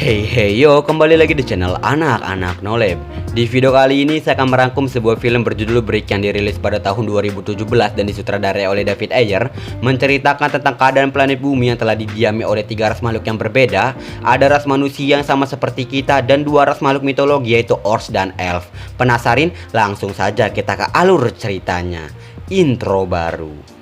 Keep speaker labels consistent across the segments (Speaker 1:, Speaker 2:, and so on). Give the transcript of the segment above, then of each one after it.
Speaker 1: Hey yo, kembali lagi di channel Anak-Anak Noleb. Di video kali ini saya akan merangkum sebuah film berjudul Brick yang dirilis pada tahun 2017 dan disutradarai oleh David Ayer, menceritakan tentang keadaan planet bumi yang telah didiami oleh 3 ras makhluk yang berbeda. Ada ras manusia yang sama seperti kita dan 2 ras makhluk mitologi yaitu Orcs dan Elf. Penasarin? Langsung saja kita ke alur ceritanya. Intro baru.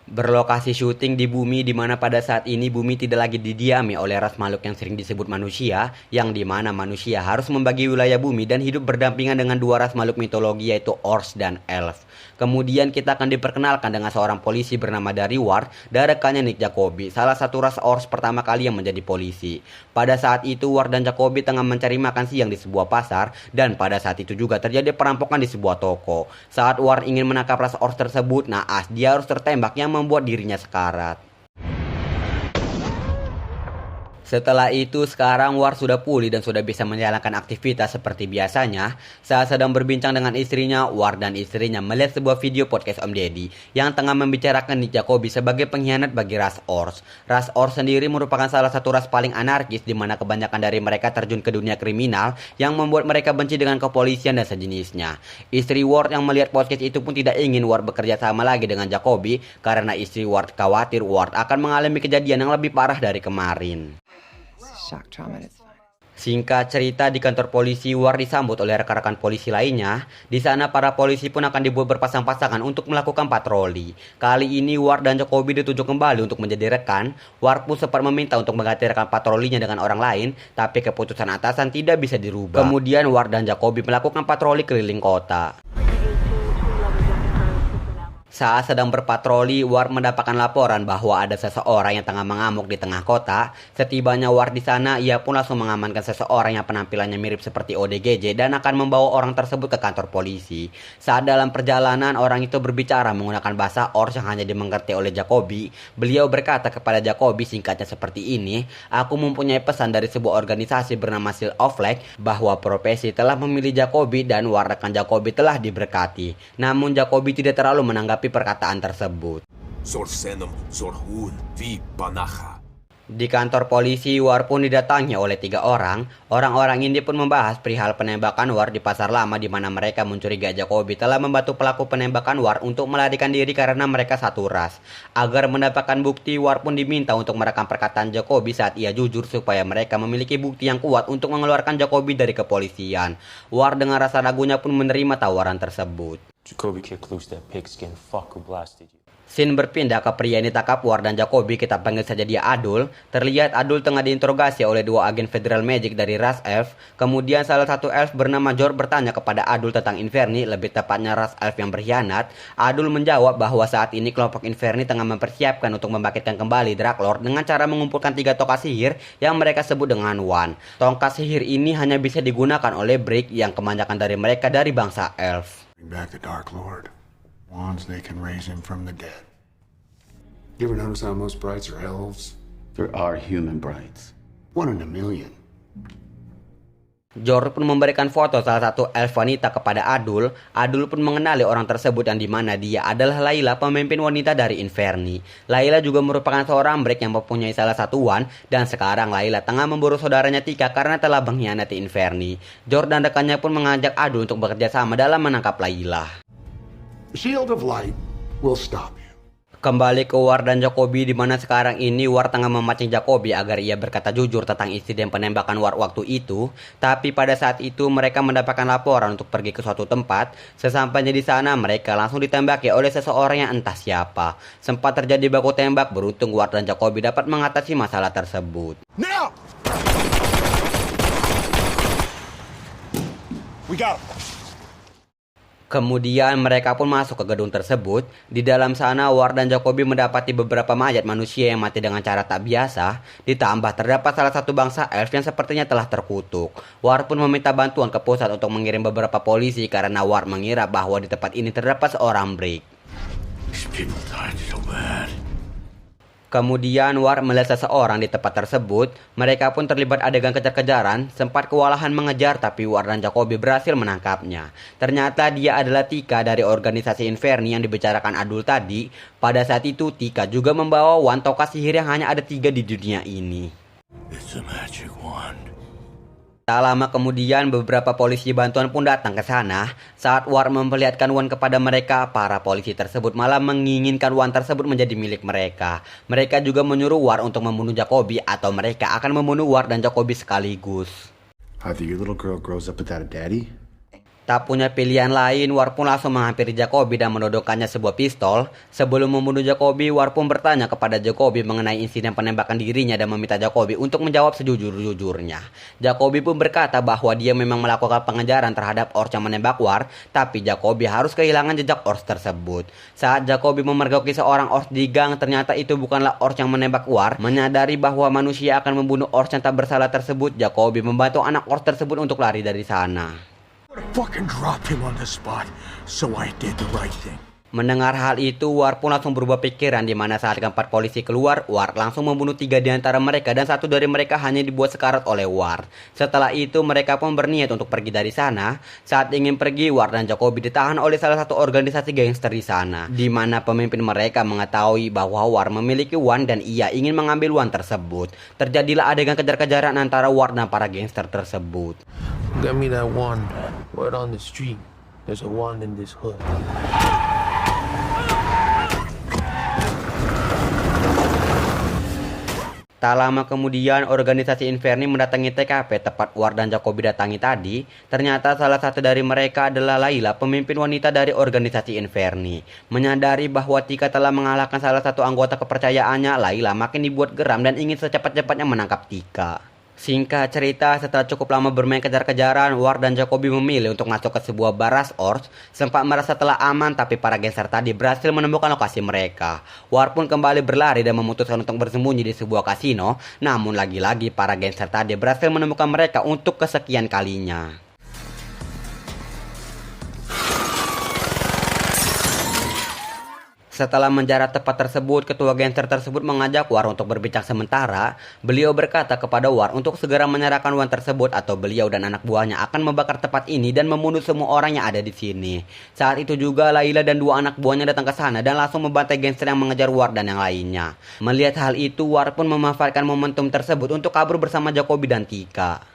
Speaker 1: Berlokasi syuting di bumi, di mana pada saat ini bumi tidak lagi didiami oleh ras makhluk yang sering disebut manusia, yang dimana manusia harus membagi wilayah bumi dan hidup berdampingan dengan 2 ras makhluk mitologi yaitu Orcs dan Elf. Kemudian kita akan diperkenalkan dengan seorang polisi bernama Ward dan rekannya Nick Jacoby, salah satu ras Orcs pertama kali yang menjadi polisi. Pada saat itu Ward dan Jacoby tengah mencari makan siang di sebuah pasar, dan pada saat itu juga terjadi perampokan di sebuah toko. Saat Ward ingin menangkap ras Orcs tersebut, naas dia harus tertembak yang membuat dirinya sekarat. Setelah itu sekarang Ward sudah pulih dan sudah bisa menjalankan aktivitas seperti biasanya. Saat sedang berbincang dengan istrinya, Ward dan istrinya melihat sebuah video podcast Om Deddy yang tengah membicarakan Nick Jacoby sebagai pengkhianat bagi ras Orcs. Ras Orcs sendiri merupakan salah satu ras paling anarkis, di mana kebanyakan dari mereka terjun ke dunia kriminal yang membuat mereka benci dengan kepolisian dan sejenisnya. Istri Ward yang melihat podcast itu pun tidak ingin Ward bekerja sama lagi dengan Jacoby karena istri Ward khawatir Ward akan mengalami kejadian yang lebih parah dari kemarin.
Speaker 2: Shock trauma, it's fine.
Speaker 1: Singkat cerita, di kantor polisi Ward disambut oleh rekan-rekan polisi lainnya. Di sana para polisi pun akan dibuat berpasang-pasangan untuk melakukan patroli. Kali ini Ward dan Jacoby ditunjuk kembali untuk menjadi rekan. Ward pun sempat meminta untuk mengganti rekan patrolinya dengan orang lain, tapi keputusan atasan tidak bisa dirubah. Kemudian Ward dan Jacoby melakukan patroli keliling kota. Saat sedang berpatroli, Ward mendapatkan laporan bahwa ada seseorang yang tengah mengamuk di tengah kota. Setibanya Ward di sana, ia pun langsung mengamankan seseorang yang penampilannya mirip seperti ODGJ dan akan membawa orang tersebut ke kantor polisi. Saat dalam perjalanan, orang itu berbicara menggunakan bahasa Orcs yang hanya dimengerti oleh Jacoby. Beliau berkata kepada Jacoby singkatnya seperti ini, "Aku mempunyai pesan dari sebuah organisasi bernama Seal of Flag bahwa profesi telah memilih Jacoby dan Ward rekan Jacoby telah diberkati." Namun Jacoby tidak terlalu menanggapi perkataan tersebut. Di kantor polisi, Ward pun didatangi oleh 3 orang. Orang-orang ini pun membahas perihal penembakan Ward di pasar lama, di mana mereka mencurigai Jacoby telah membantu pelaku penembakan Ward untuk melarikan diri karena mereka satu ras. Agar mendapatkan bukti, Ward pun diminta untuk merekam perkataan Jacoby saat ia jujur supaya mereka memiliki bukti yang kuat untuk mengeluarkan Jacoby dari kepolisian. Ward dengan rasa ragunya pun menerima tawaran tersebut.
Speaker 3: Jacoby kicked loose that pigskin fuck who blasted you.
Speaker 1: Scene berpindah ke pria yang ditangkap Ward dan Jacoby, kita panggil saja dia Adul. Terlihat Adul tengah diinterogasi oleh 2 agen Federal Magic dari ras Elf. Kemudian salah satu Elf bernama George bertanya kepada Adul tentang Inferni, lebih tepatnya ras Elf yang berkhianat. Adul menjawab bahwa saat ini kelompok Inferni tengah mempersiapkan untuk membangkitkan kembali Draklord dengan cara mengumpulkan 3 tongkat sihir yang mereka sebut dengan Wand. Tongkat sihir ini hanya bisa digunakan oleh Brick yang kebanyakan dari mereka dari bangsa Elf.
Speaker 4: Bring back the Dark Lord. Wands, they can raise him from the dead. You ever notice how most brights are elves?
Speaker 5: There are human brides.
Speaker 4: 1 in a million.
Speaker 1: George pun memberikan foto salah satu elf wanita kepada Adul. Adul pun mengenali orang tersebut yang dimana dia adalah Layla, pemimpin wanita dari Inferni. Layla juga merupakan seorang Brick yang mempunyai salah satu wand, dan sekarang Layla tengah memburu saudaranya Tika karena telah mengkhianati Inferni. George dan rekannya pun mengajak Adul untuk bekerja sama dalam menangkap Layla.
Speaker 4: The Shield of Light will stop you.
Speaker 1: Kembali ke Ward dan Jacoby, di mana sekarang ini Ward tengah memancing Jacoby agar ia berkata jujur tentang insiden penembakan Ward waktu itu. Tapi pada saat itu mereka mendapatkan laporan untuk pergi ke suatu tempat. Sesampainya di sana mereka langsung ditembaki oleh seseorang yang entah siapa. Sempat terjadi baku tembak, beruntung Ward dan Jacoby dapat mengatasi masalah tersebut.
Speaker 4: Now! We got him.
Speaker 1: Kemudian mereka pun masuk ke gedung tersebut. Di dalam sana Ward dan Jacoby mendapati beberapa mayat manusia yang mati dengan cara tak biasa. Ditambah terdapat salah satu bangsa elf yang sepertinya telah terkutuk. Ward pun meminta bantuan ke pusat untuk mengirim beberapa polisi karena Ward mengira bahwa di tempat ini terdapat seorang Brick.
Speaker 5: These people died so bad.
Speaker 1: Kemudian War melihat seseorang di tempat tersebut. Mereka pun terlibat adegan kejar-kejaran, sempat kewalahan mengejar tapi War dan Jacoby berhasil menangkapnya. Ternyata dia adalah Tika dari organisasi Inferni yang dibicarakan Adul tadi. Pada saat itu Tika juga membawa wand tongkat sihir yang hanya ada 3 di dunia ini.
Speaker 6: It's a magic wand.
Speaker 1: Tak lama kemudian beberapa polisi bantuan pun datang ke sana. Saat War memperlihatkan wand kepada mereka, para polisi tersebut malah menginginkan wand tersebut menjadi milik mereka. Mereka juga menyuruh War untuk membunuh Jacoby atau mereka akan membunuh War dan Jacoby sekaligus.
Speaker 5: Either your little girl grows up without a daddy,
Speaker 1: Tak punya pilihan lain, War pun langsung menghampiri Jacoby dan menodongkannya sebuah pistol. Sebelum membunuh Jacoby, War pun bertanya kepada Jacoby mengenai insiden penembakan dirinya dan meminta Jacoby untuk menjawab sejujur-jujurnya. Jacoby pun berkata bahwa dia memang melakukan pengejaran terhadap Ors yang menembak War, tapi Jacoby harus kehilangan jejak Ors tersebut. Saat Jacoby memergoki seorang Ors di gang, ternyata itu bukanlah Ors yang menembak War. Menyadari bahwa manusia akan membunuh Ors yang tak bersalah tersebut, Jacoby membantu anak Ors tersebut untuk lari dari sana.
Speaker 6: Fucking dropped him on the spot, so I did the right thing.
Speaker 1: Mendengar hal itu, War pun langsung berubah pikiran di mana saat keempat polisi keluar, War langsung membunuh 3 di antara mereka dan 1 dari mereka hanya dibuat sekarat oleh War. Setelah itu, mereka pun berniat untuk pergi dari sana. Saat ingin pergi, War dan Jacoby ditahan oleh salah satu organisasi gangster di sana, di mana pemimpin mereka mengetahui bahwa War memiliki wand dan ia ingin mengambil wand tersebut. Terjadilah adegan kejar-kejaran antara War dan para gangster tersebut.
Speaker 7: Get me that wand. Word on the street. There's a wand in this hood.
Speaker 1: Tak lama kemudian, organisasi Inferni mendatangi TKP tepat War dan Jacoby datangi tadi. Ternyata salah satu dari mereka adalah Layla, pemimpin wanita dari organisasi Inferni. Menyadari bahwa Tika telah mengalahkan salah satu anggota kepercayaannya, Layla makin dibuat geram dan ingin secepat-cepatnya menangkap Tika. Singkat cerita, setelah cukup lama bermain kejar-kejaran, War dan Jacoby memilih untuk masuk ke sebuah baras Ors. Sempat merasa telah aman, tapi para gangster tadi berhasil menemukan lokasi mereka. War pun kembali berlari dan memutuskan untuk bersembunyi di sebuah kasino. Namun lagi-lagi para gangster tadi berhasil menemukan mereka untuk kesekian kalinya. Setelah menjarak tempat tersebut, ketua gangster tersebut mengajak War untuk berbincang sementara. Beliau berkata kepada War untuk segera menyerahkan wand tersebut atau beliau dan anak buahnya akan membakar tempat ini dan membunuh semua orang yang ada di sini. Saat itu juga Layla dan 2 anak buahnya datang ke sana dan langsung membantai gangster yang mengejar War dan yang lainnya. Melihat hal itu, War pun memanfaatkan momentum tersebut untuk kabur bersama Jacoby dan Tika.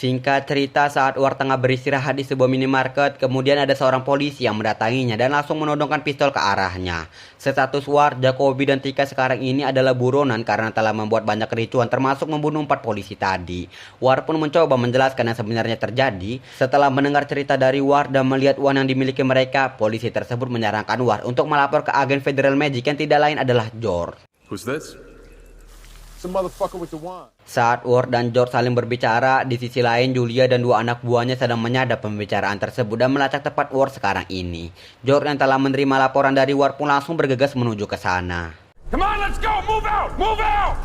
Speaker 1: Singkat cerita, saat War tengah beristirahat di sebuah minimarket, kemudian ada seorang polisi yang mendatanginya dan langsung menodongkan pistol ke arahnya. Status War, Jacoby dan Tika sekarang ini adalah buronan karena telah membuat banyak kericuan termasuk membunuh 4 polisi tadi. War pun mencoba menjelaskan yang sebenarnya terjadi. Setelah mendengar cerita dari War dan melihat uang yang dimiliki mereka, polisi tersebut menyarankan War untuk melapor ke agen Federal Magic yang tidak lain adalah George.
Speaker 8: Who's this? It's the motherfucker with the wand.
Speaker 1: Saat War dan George saling berbicara, di sisi lain Julia dan 2 anak buahnya sedang menyadap pembicaraan tersebut dan melacak tepat War sekarang ini. George yang telah menerima laporan dari War pun langsung bergegas menuju ke sana.
Speaker 8: Come on, let's go! Move out! Move out!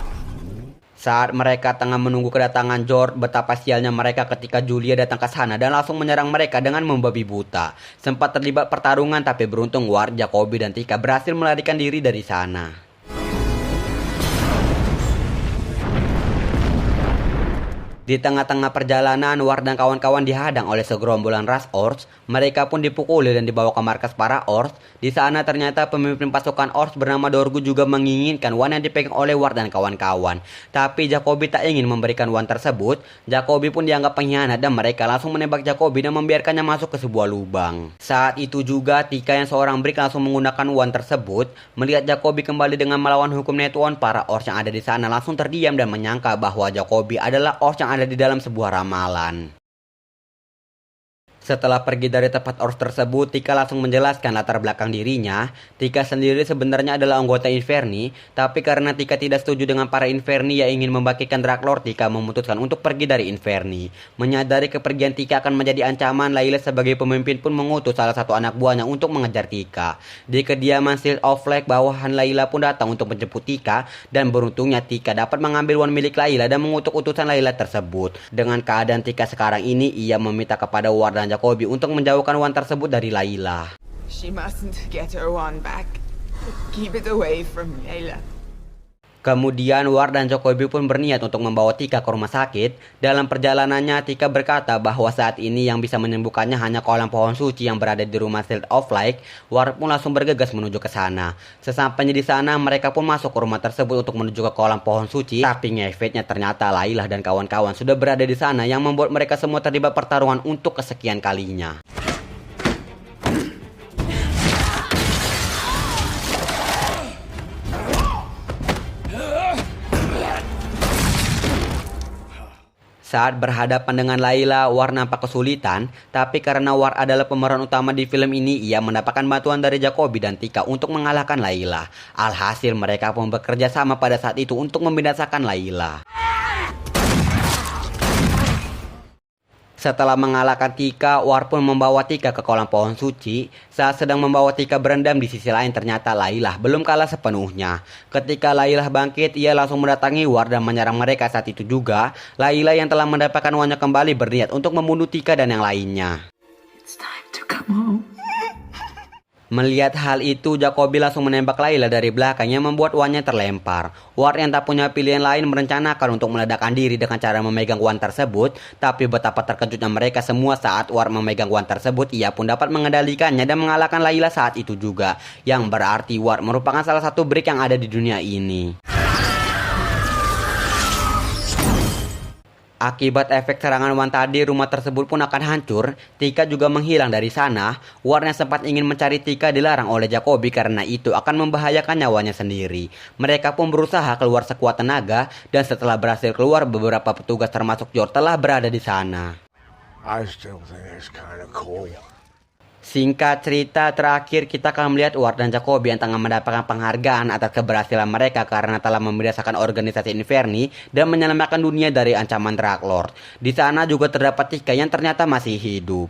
Speaker 1: Saat mereka tengah menunggu kedatangan George, betapa sialnya mereka ketika Julia datang ke sana dan langsung menyerang mereka dengan membabi buta. Sempat terlibat pertarungan tapi beruntung War, Jacoby dan Tika berhasil melarikan diri dari sana. Di tengah-tengah perjalanan, War dan kawan-kawan dihadang oleh segerombolan ras Ors. Mereka pun dipukuli dan dibawa ke markas para Ors. Di sana ternyata pemimpin pasukan Ors bernama Dorgu juga menginginkan wand yang dipegang oleh War dan kawan-kawan. Tapi Jacoby tak ingin memberikan wand tersebut. Jacoby pun dianggap pengkhianat dan mereka langsung menembak Jacoby dan membiarkannya masuk ke sebuah lubang. Saat itu juga Tika yang seorang Brick langsung menggunakan wand tersebut. Melihat Jacoby kembali dengan melawan hukum Netwon, para Ors yang ada di sana langsung terdiam dan menyangka bahwa Jacoby adalah Ors yang ada di dalam sebuah ramalan. Setelah pergi dari tempat Ors tersebut, Tika langsung menjelaskan latar belakang dirinya. Tika sendiri sebenarnya adalah anggota Inferni, tapi karena Tika tidak setuju dengan para Inferni yang ingin membagikan Dark Lord, Tika memutuskan untuk pergi dari Inferni. Menyadari kepergian Tika akan menjadi ancaman, Layla sebagai pemimpin pun mengutus salah satu anak buahnya untuk mengejar Tika. Di kediaman Shield of Flag, bawahan Layla pun datang untuk menjemput Tika, dan beruntungnya Tika dapat mengambil wand milik Layla dan mengutuk utusan Layla tersebut. Dengan keadaan Tika sekarang ini, ia meminta kepada War dan Jacoby untuk menjauhkan wand tersebut dari Layla.
Speaker 9: She mustn't get her wand back. Keep it away from Layla.
Speaker 1: Kemudian War dan Jacoby pun berniat untuk membawa Tika ke rumah sakit. Dalam perjalanannya, Tika berkata bahwa saat ini yang bisa menyembuhkannya hanya kolam pohon suci yang berada di rumah Shield of Light. War pun langsung bergegas menuju ke sana. Sesampainya di sana, mereka pun masuk ke rumah tersebut untuk menuju ke kolam pohon suci. Tapi ngefitnya ternyata Layla dan kawan-kawan sudah berada di sana yang membuat mereka semua terlibat pertarungan untuk kesekian kalinya. Saat berhadapan dengan Layla, War nampak kesulitan, tapi karena War adalah pemeran utama di film ini, ia mendapatkan bantuan dari Jacoby dan Tika untuk mengalahkan Layla. Alhasil mereka pun bekerja sama pada saat itu untuk membinasakan Layla. Setelah mengalahkan Tika, War pun membawa Tika ke kolam pohon suci. Saat sedang membawa Tika berendam, di sisi lain ternyata Layla belum kalah sepenuhnya. Ketika Layla bangkit, ia langsung mendatangi War dan menyerang mereka. Saat itu juga, Layla yang telah mendapatkan wandnya kembali berniat untuk membunuh Tika dan yang lainnya.
Speaker 9: It's time to come home.
Speaker 1: Melihat hal itu, Jacoby langsung menembak Layla dari belakang yang membuat wandnya terlempar. War yang tak punya pilihan lain merencanakan untuk meledakkan diri dengan cara memegang wand tersebut. Tapi betapa terkejutnya mereka semua saat War memegang wand tersebut, ia pun dapat mengendalikannya dan mengalahkan Layla saat itu juga. Yang berarti War merupakan salah satu brick yang ada di dunia ini. Akibat efek serangan wand tadi, rumah tersebut pun akan hancur. Tika juga menghilang dari sana. War yang sempat ingin mencari Tika dilarang oleh Jacoby karena itu akan membahayakan nyawanya sendiri. Mereka pun berusaha keluar sekuat tenaga dan setelah berhasil keluar, beberapa petugas termasuk George telah berada di sana.
Speaker 6: I still think it's kind of cool.
Speaker 1: Singkat cerita, terakhir kita akan melihat War dan Jacoby yang tengah mendapatkan penghargaan atas keberhasilan mereka karena telah membinasakan organisasi Inferni dan menyelamatkan dunia dari ancaman Dark Lord. Di sana juga terdapat Tika yang ternyata masih hidup.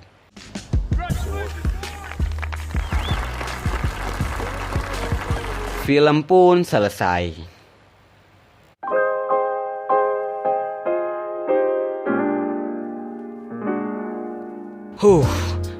Speaker 1: Film pun selesai.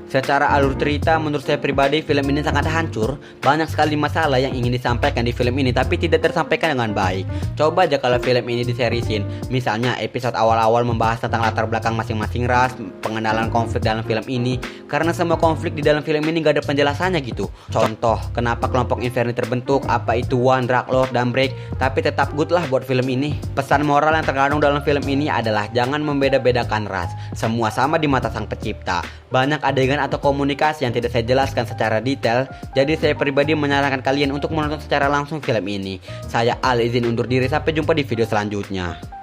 Speaker 1: Secara alur cerita, menurut saya pribadi film ini sangat hancur. Banyak sekali masalah yang ingin disampaikan di film ini tapi tidak tersampaikan dengan baik. Coba aja kalau film ini diserisin. Misalnya episode awal-awal membahas tentang latar belakang masing-masing ras, pengenalan konflik dalam film ini. Karena semua konflik di dalam film ini gak ada penjelasannya gitu. Contoh, kenapa kelompok Inferni terbentuk, apa itu Wand, Dark Lord, dan Break. Tapi tetap good lah buat film ini. Pesan moral yang terkandung dalam film ini adalah jangan membeda-bedakan ras. Semua sama di mata sang pencipta. Banyak adegan atau komunikasi yang tidak saya jelaskan secara detail, jadi saya pribadi menyarankan kalian untuk menonton secara langsung film ini. Saya Al izin undur diri, sampai jumpa di video selanjutnya.